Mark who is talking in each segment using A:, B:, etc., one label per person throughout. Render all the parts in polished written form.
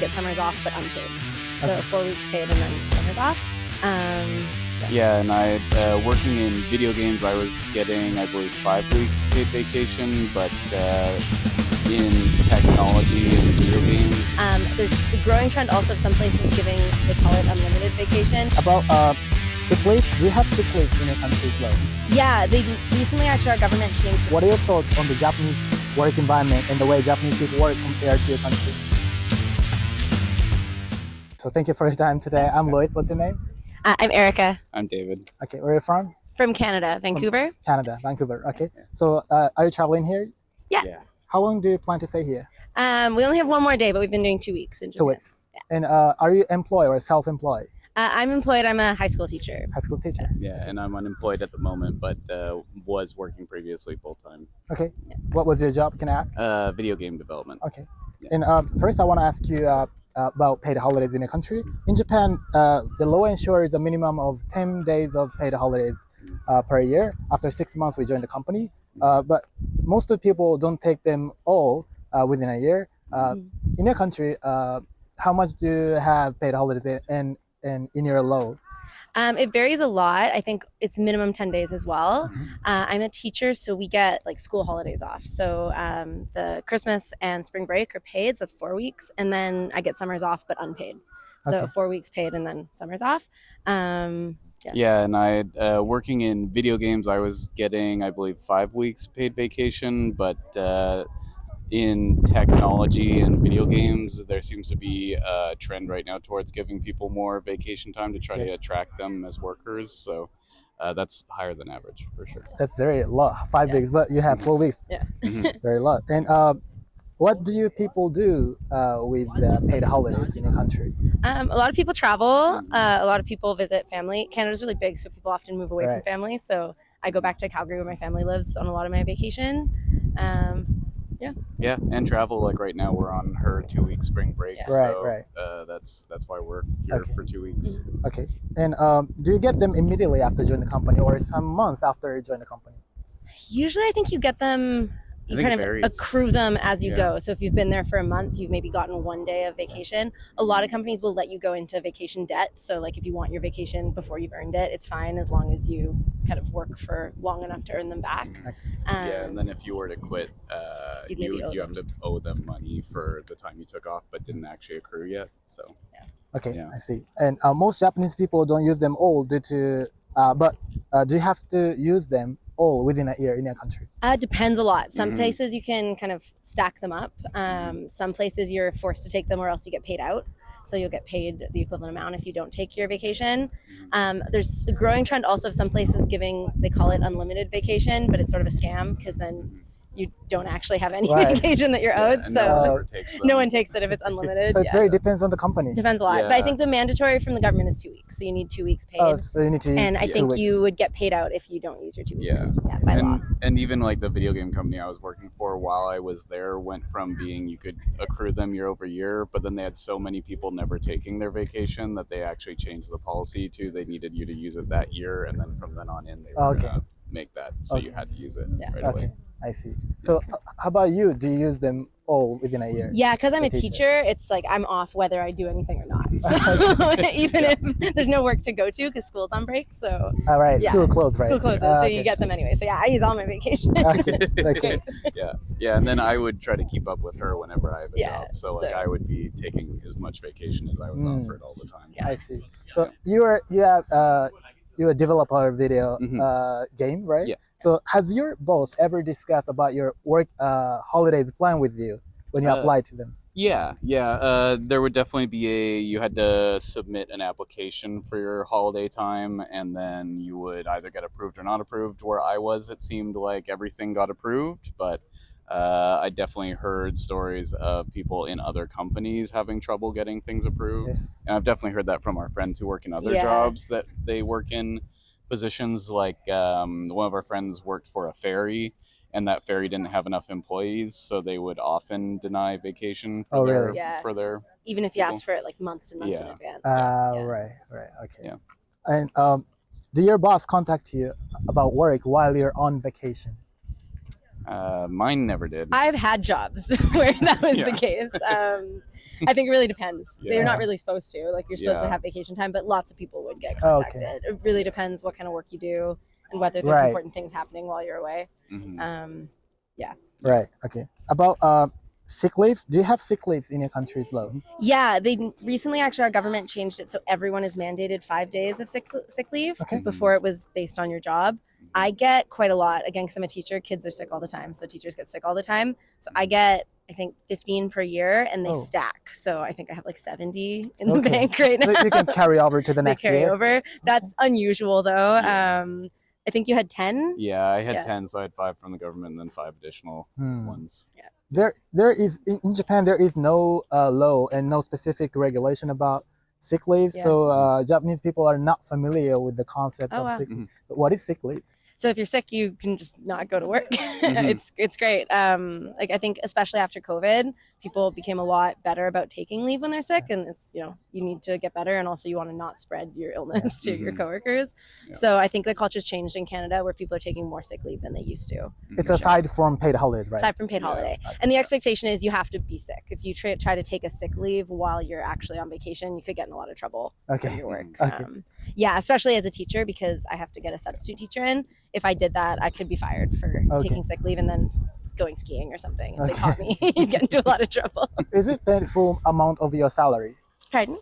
A: get summers off, but unpaid. So
B: Okay.
A: 4 weeks paid and then summers off.
C: Yeah, and working in video games, I was getting, I believe, 5 weeks paid vacation, but in technology and video games,
A: There's a growing trend also of some places giving, they call it unlimited vacation.
B: About sick leaves, do you have sick leaves in your country as well?
A: Yeah, they recently actually our government changed.
B: What are your thoughts on the Japanese work environment and the way Japanese people work compared to your country? So thank you for your time today. I'm Lois. What's your name?
A: I'm Erica
C: I'm David.
B: Okay, where are you from?
A: from Canada, Vancouver.
B: Canada, Vancouver. Okay. So are you traveling here?
A: Yeah.
B: How long do you plan to stay here?
A: We only have one more day, but we've been doing 2 weeks in Japan.
B: 2 weeks. And are you employed or self-employed?
A: I'm employed. I'm a high school teacher.
B: High school teacher.
C: Yeah, and I'm unemployed at the moment, but was working previously full time.
B: Okay. What was your job? Can I ask?
C: Video game development.
B: Okay. And first, I want to ask you about paid holidays in the country. In Japan, the law ensures a minimum of 10 days of paid holidays per year. After 6 months, we join the company. But most of the people don't take them all within a year. In your country, how much do you have paid holidays in your law?
A: It varies a lot. I think it's minimum 10 days as well. I'm a teacher, so we get like school holidays off. So the Christmas and spring break are paid, so that's 4 weeks. And then I get summers off, but unpaid. So
B: Okay.
A: 4 weeks paid and then summers off.
C: Yeah, and working in video games, I was getting, I believe, 5 weeks paid vacation, but in technology and video games, there seems to be a trend right now towards giving people more vacation time to try to
B: Yes.
C: attract them as workers. So that's higher than average for sure.
B: That's very low, 5 weeks, but you have 4 weeks.
A: Yeah.
B: Very low. And what do you people do with paid holidays in your country?
A: A lot of people travel. A lot of people visit family. Canada's really big, so people often move away from
B: Right.
A: family. So I go back to Calgary where my family lives on a lot of my vacation.
C: Yeah, and travel, like right now we're on her 2 week spring break.
A: Yeah.
B: Right,
C: so,
B: right.
C: That's why we're here
B: Okay.
C: for 2 weeks.
B: Okay. And do you get them immediately after joining the company or some month after you join the company?
A: Usually, I think you get them. You
C: think
A: kind
C: it
A: of
C: varies.
A: accrue them as you
C: Yeah.
A: go. So if you've been there for a month, you've maybe gotten 1 day of vacation. A lot of companies will let you go into vacation debt. So like if you want your vacation before you've earned it, it's fine as long as you kind of work for long enough to earn them back.
C: Yeah, and then if you were to quit,
A: You'd maybe owe
C: you have to owe them money for the time you took off, but didn't actually accrue yet. So
B: Okay,
C: Yeah.
B: I see. And most Japanese people don't use them all due to, but do you have to use them all within a year in your country?
A: Depends a lot. Some
C: Mhm.
A: places you can kind of stack them up. Some places you're forced to take them or else you get paid out. So you'll get paid the equivalent amount if you don't take your vacation. There's a growing trend also of some places giving, they call it unlimited vacation, but it's sort of a scam because then you don't actually have any
B: Right.
A: vacation that you're
C: yeah,
A: owed.
C: and
A: So
C: no one ever takes them.
A: no one takes it if it's unlimited.
B: So it's
A: Yeah.
B: very depends on the company.
A: Depends a lot. But I
C: Yeah.
A: think the mandatory from the government is 2 weeks. So you need 2 weeks paid.
B: Oh, so you need to use
A: And I
B: 2
A: think
B: weeks.
A: you would get paid out if you don't use your 2 weeks.
C: Yeah.
A: By law.
C: and even like the video game company I was working for while I was there went from being you could accrue them year over year, but then they had so many people never taking their vacation that they actually changed the policy to they needed you to use it that year, and then from then on in they were
B: Okay.
C: gonna make that so you
B: Okay.
C: had to use it
A: Yeah.
C: right away.
B: Okay, I see. So how about you? Do you use them all within a year?
A: Yeah, because I'm
B: The
A: a
B: teacher.
A: teacher, it's like I'm off whether I do anything or not. So even if there's no work to go to because school's on break, so
B: All right,
A: Yeah.
B: school closed, right?
A: school closes, so you get them anyway. So yeah, I use all my vacation.
B: Okay, okay.
C: Yeah, and then I would try to keep up with her whenever I have a
A: Yeah,
C: job. So like
A: so-
C: I would be taking as much vacation as I was offered all the time.
B: I see. So you're a developer video game, right?
C: Yeah.
B: So has your boss ever discussed about your work holidays plan with you when you apply to them?
C: Yeah. There would definitely be you had to submit an application for your holiday time, and then you would either get approved or not approved. Where I was, it seemed like everything got approved, but I definitely heard stories of people in other companies having trouble getting things approved.
B: Yes.
C: And I've definitely heard that from our friends who work in other
A: Yeah.
C: jobs that they work in positions like one of our friends worked for a ferry, and that ferry didn't have enough employees, so they would often deny vacation for
B: Oh,
C: their
B: really?
A: Yeah.
C: for their
A: Even if you ask for it like months and months in
C: Yeah.
A: advance.
B: Right, okay.
C: Yeah.
B: And do your boss contact you about work while you're on vacation?
C: mine never did.
A: I've had jobs where that was
C: Yeah.
A: the case. I think it really depends. They're
C: Yeah.
A: not really supposed to. Like, you're supposed to
C: Yeah.
A: have vacation time, but lots of people would get
B: Oh, okay.
A: contacted. It really depends what kind of work you do and whether there's
B: Right.
A: important things happening while you're away.
C: Mhm.
B: Right. Okay. About sick leaves. Do you have sick leaves in your country as well?
A: Yeah, they recently actually, our government changed it so everyone is mandated 5 days of sick leave, because
B: Okay.
A: before it was based on your job. I get quite a lot. Again, because I'm a teacher, kids are sick all the time, so teachers get sick all the time. So I get, I think, 15 per year, and they
B: Oh.
A: stack. So I think I have like 70 in the
B: Okay.
A: bank right now.
B: So you can carry over to the
A: They
B: next
A: carry
B: year.
A: over. That's unusual though.
C: Yeah.
A: I think you had 10.
C: Yeah, I had
A: Yeah.
C: 10, so I had 5 from the government and then 5 additional
B: Hmm.
C: ones.
B: There is in Japan there is no law and no specific regulation about sick leave.
A: Yeah.
B: So Japanese people are not familiar with the concept
A: Oh,
B: of
A: wow.
B: sick leave. But what is sick leave?
A: So if you're sick, you can just not go to work.
C: Mhm.
A: It's great. Like, I think especially after COVID, people became a lot better about taking leave when they're sick, and it's, you need to get better, and also you want to not spread your illness to your
C: Mhm.
A: coworkers.
C: Yeah.
A: So I think the culture's changed in Canada, where people are taking more sick leave than they used to,
B: It's
C: Mhm.
B: aside from paid holidays, right?
A: aside from paid
C: Yeah.
A: holiday. And the expectation is you have to be sick. If you try to take a sick leave while you're actually on vacation, you could get in a lot of trouble from
B: Okay.
A: your work.
B: Okay.
A: Yeah, especially as a teacher, because I have to get a substitute teacher in. If I did that, I could be fired for
B: Okay.
A: taking sick leave and then going skiing or something. If they
B: Okay.
A: caught me, you'd get into a lot of trouble.
B: Is it paid full amount of your salary?
A: Pardon?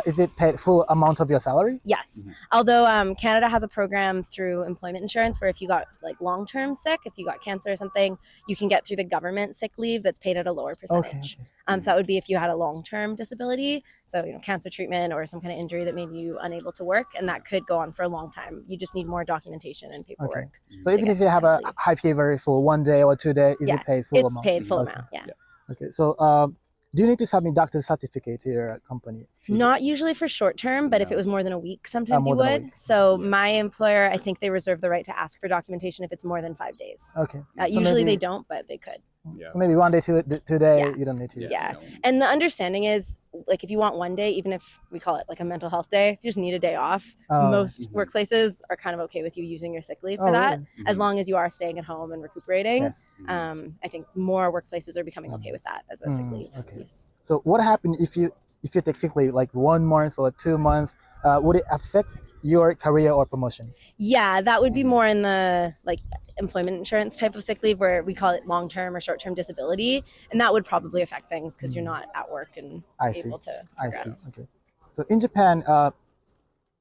B: Is it paid full amount of your salary?
A: Yes.
C: Mhm.
A: Although Canada has a program through employment insurance where if you got like long-term sick, if you got cancer or something, you can get through the government sick leave that's paid at a lower percentage.
B: Okay.
A: So that would be if you had a long-term disability, so cancer treatment or some kind of injury that made you unable to work, and that could go on for a long time. You just need more documentation and paperwork.
B: So
A: to
B: even
A: get
B: if you have a
A: paid leave.
B: high fever for 1 day or 2 days, is
A: Yeah,
B: it paid full
A: It's
B: amount?
A: paid full
B: Okay.
A: amount. Yeah.
B: Okay. So do you need to submit doctor's certificate to your company? If you-
A: Not usually for short term, but if
C: Yeah.
A: it was more than a week, sometimes
B: more
A: you
B: than a
A: would.
B: week.
A: So
C: Yeah.
A: my employer, I think they reserve the right to ask for documentation if it's more than 5 days.
B: Okay. So
A: Usually
B: maybe-
A: they don't, but they could.
C: Yeah.
B: So maybe 1 day, 2 day,
A: Yeah.
B: you don't need to.
A: Yeah.
C: no.
A: And the understanding is, like, if you want 1 day, even if we call it like a mental health day, if you just need a day off,
B: Oh.
A: most
C: Mhm.
A: workplaces are kind of okay with you using your sick leave for
B: Oh,
A: that,
B: really?
A: as
C: Mhm.
A: long as you are staying at home and recuperating.
B: Yes.
C: Mhm.
A: I think more workplaces are becoming okay with that as a sick leave
B: okay.
A: use.
B: So what happens if you take sick leave like 1 month or 2 months? Would it affect your career or promotion?
A: Yeah, that would be more in the like employment insurance type of sick leave, where we call it long-term or short-term disability, and that would probably affect things because you're not at work and
B: I see.
A: able to
B: I
A: progress.
B: see. Okay. So in Japan,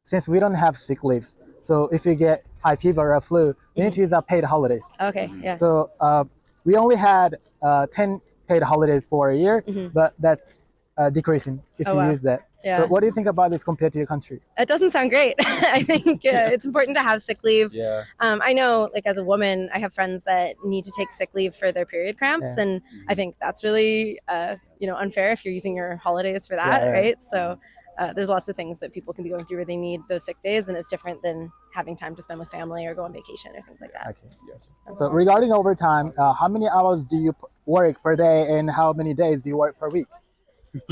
B: since we don't have sick leaves, so if you get high fever or flu, you need to use our paid holidays.
A: Okay, yeah.
B: So we only had 10 paid holidays for a year,
A: Mhm.
B: but that's decreasing if
A: Oh,
B: you
A: wow.
B: use that.
A: Yeah.
B: So what do you think about this compared to your country?
A: That doesn't sound great. I think it's important to have sick leave.
C: Yeah.
A: I know, like, as a woman, I have friends that need to take sick leave for their period cramps,
B: Yeah.
A: and I think that's really, unfair if you're using your holidays for that,
B: Yeah, right.
A: right? So there's lots of things that people can be going through where they need those sick days, and it's different than having time to spend with family or go on vacation or things like that.
B: Okay. So regarding overtime, how many hours do you work per day, and how many days do you work per week?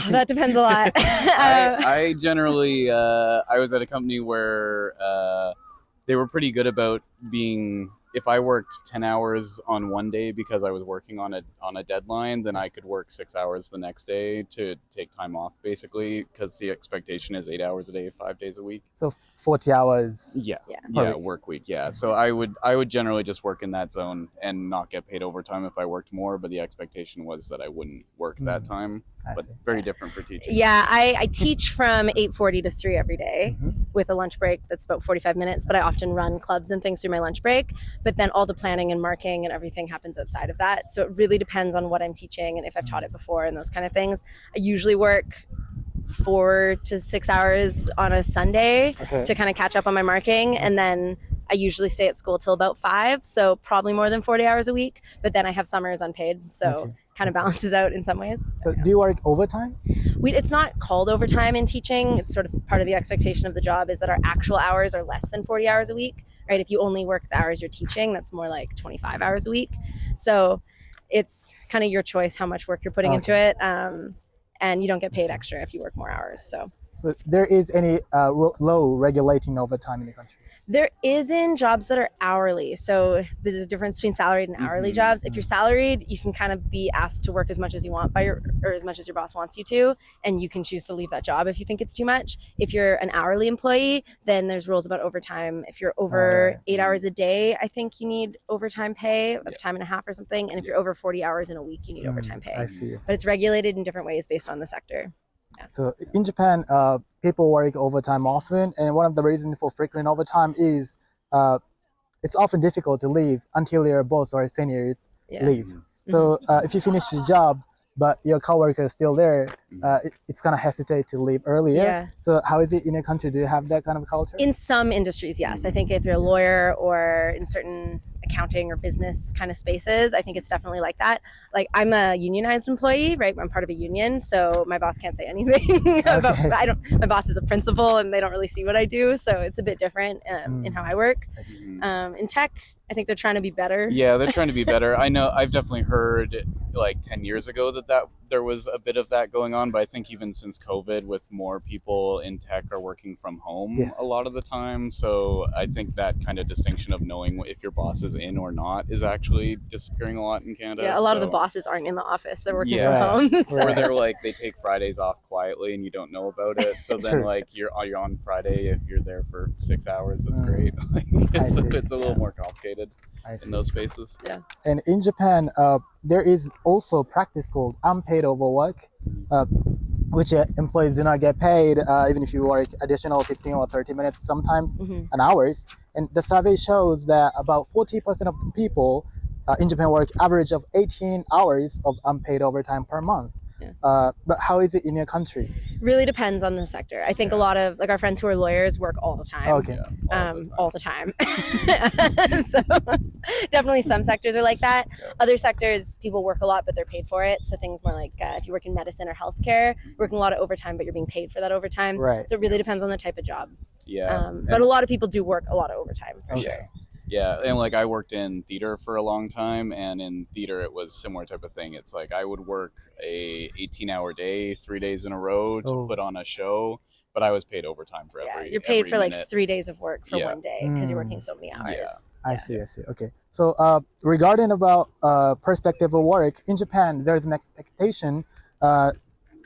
A: That depends a lot.
C: I generally I was at a company where they were pretty good about being, if I worked 10 hours on one day because I was working on a deadline, then I could work 6 hours the next day to take time off, basically, because the expectation is 8 hours a day, 5 days a week.
B: So 40 hours.
C: Yeah,
A: Yeah.
C: yeah,
B: Per week.
C: work week. Yeah, so I would generally just work in that zone and not get paid overtime if I worked more. But the expectation was that I wouldn't work that time.
B: I
C: But
B: see.
C: very different for teaching.
A: Yeah, I teach from 8:40 to 3 every day
B: Mhm.
A: with a lunch break that's about 45 minutes, but I often run clubs and things through my lunch break. But then all the planning and marking and everything happens outside of that. So it really depends on what I'm teaching and if I've taught it before and those kind of things. I usually work 4 to 6 hours on a Sunday
B: Okay.
A: to kind of catch up on my marking, and then I usually stay at school till about 5, so probably more than 40 hours a week. But then I have summers unpaid, so
B: Okay.
A: kind of balances out in some ways.
B: So do you work overtime?
A: It's not called overtime in teaching. It's sort of part of the expectation of the job is that our actual hours are less than 40 hours a week, right? If you only work the hours you're teaching, that's more like 25 hours a week. So it's kind of your choice how much work you're putting into it. and you don't get paid extra if you work more hours.
B: So there is any law regulating overtime in the country?
A: There is in jobs that are hourly. So there's a difference between salaried and hourly jobs. If you're salaried, you can kind of be asked to work as much as you want or as much as your boss wants you to, and you can choose to leave that job if you think it's too much. If you're an hourly employee, then there's rules about overtime. If you're over 8 hours a day, I think you need overtime pay of time and a half or something. And if you're over 40 hours in a week, you need overtime pay.
B: I see.
A: But it's regulated in different ways based on the sector.
B: So in Japan, people work overtime often, and one of the reasons for frequent overtime is it's often difficult to leave until your boss or seniors leave. So if you finish your job, but your coworker is still there, it's gonna hesitate to leave earlier.
A: Yeah.
B: So how is it in your country? Do you have that kind of culture?
A: In some industries, yes. I think if you're a lawyer or in certain accounting or business kind of spaces, I think it's definitely like that. Like I'm a unionized employee, right? I'm part of a union, so my boss can't say anything about. My boss is a principal, and they don't really see what I do, so it's a bit different in how I work. In tech, I think they're trying to be better.
C: Yeah, they're trying to be better. I know I've definitely heard like 10 years ago that there was a bit of that going on, but I think even since COVID, with more people in tech are working from home a lot of the time. So I think that kind of distinction of knowing if your boss is in or not is actually disappearing a lot in Canada.
A: Yeah, a lot of the bosses aren't in the office; they're working from home. So.
C: Or they're like they take Fridays off quietly and you don't know about it. So then like you're on Friday, if you're there for 6 hours, that's great. It's a little more complicated in those spaces.
A: Yeah.
B: And in Japan, there is also a practice called unpaid overwork, which employees do not get paid even if you work additional 15 or 30 minutes, sometimes an hours. And the survey shows that about 40% of the people in Japan work average of 18 hours of unpaid overtime per month. But how is it in your country?
A: Really depends on the sector. I think a lot of like our friends who are lawyers work all the time.
B: Okay.
A: All the time. So definitely some sectors are like that. Other sectors, people work a lot, but they're paid for it. So things more like if you work in medicine or healthcare, working a lot of overtime, but you're being paid for that overtime.
B: Right.
A: So it really depends on the type of job.
C: Yeah.
A: But a lot of people do work a lot of overtime for sure.
C: Yeah, and like I worked in theater for a long time, and in theater it was similar type of thing. It's like I would work a 18-hour day, 3 days in a row to put on a show, but I was paid overtime for every.
A: You're paid for
C: minute.
A: like 3 days of work for one day because you're working so many hours.
C: Yeah.
B: I see. Okay. So regarding about perspective of work, in Japan, there's an expectation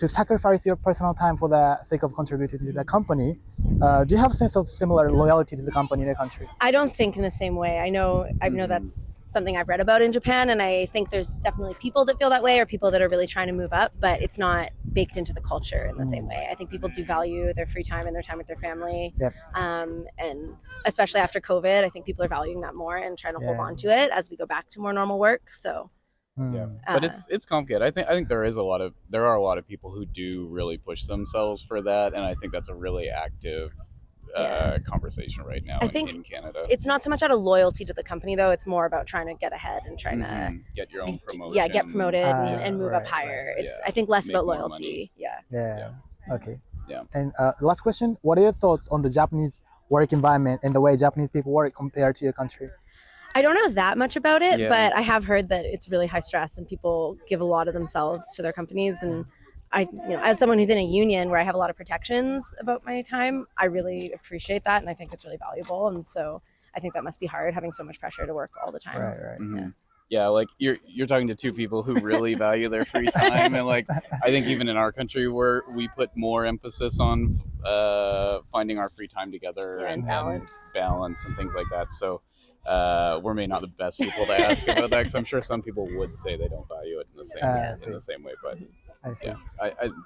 B: to sacrifice your personal time for the sake of contributing to the company. Do you have a sense of similar loyalty to the company in the country?
A: I don't think in the same way. I know that's something I've read about in Japan, and I think there's definitely people that feel that way or people that are really trying to move up, but it's not baked into the culture in the same way. I think people do value their free time and their time with their family.
B: Yep.
A: And especially after COVID, I think people are valuing that more and trying to hold on to it as we go back to more normal work. So
C: but it's complicated. I think there are a lot of people who do really push themselves for that, and I think that's a really active conversation right now in Canada.
A: It's not so much out of loyalty to the company though, it's more about trying to get ahead and trying to
C: get your own promotion.
A: Yeah, get promoted and move up higher. It's I think less about loyalty.
B: Okay.
C: Yeah.
B: And last question, what are your thoughts on the Japanese work environment and the way Japanese people work compared to your country?
A: I don't know that much about it, but I have heard that it's really high stress and people give a lot of themselves to their companies. And as someone who's in a union where I have a lot of protections about my time, I really appreciate that. And I think it's really valuable. And so I think that must be hard having so much pressure to work all the time.
B: Right.
C: Mm-hmm. Yeah, like you're talking to two people who really value their free time, and like I think even in our country where we put more emphasis on finding our free time together and balance and things like that. So we're maybe not the best people to ask about that, because I'm sure some people would say they don't value it in the same way. But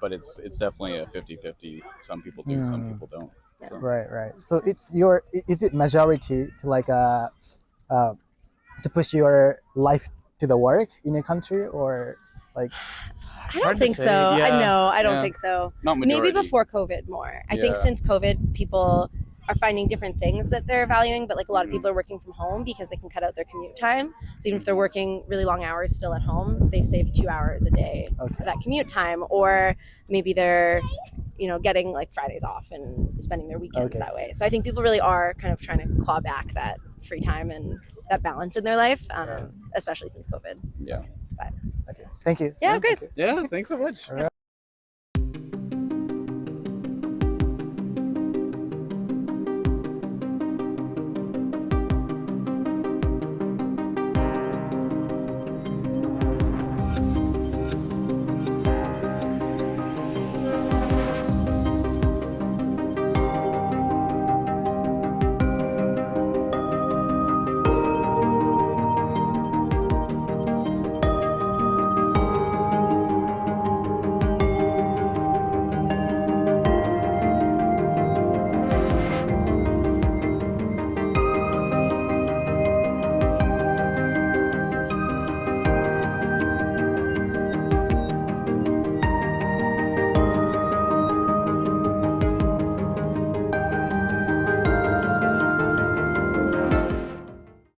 C: but it's definitely a 50-50. Some people do, some people don't. So.
B: Right. So is it majority to like to push your life to the work in a country, or like?
A: I don't think so. I don't think so.
C: Not majority.
A: Maybe before COVID more. I think since COVID, people are finding different things that they're valuing, but like a lot of people are working from home because they can cut out their commute time. So even if they're working really long hours still at home, they save 2 hours a day for that commute time. Or maybe they're, getting like Fridays off and spending their weekends that way. So I think people really are kind of trying to claw back that free time and that balance in their life, especially since COVID.
C: Yeah.
B: Okay. Thank you.
A: Yeah, great.
C: Yeah, thanks so much.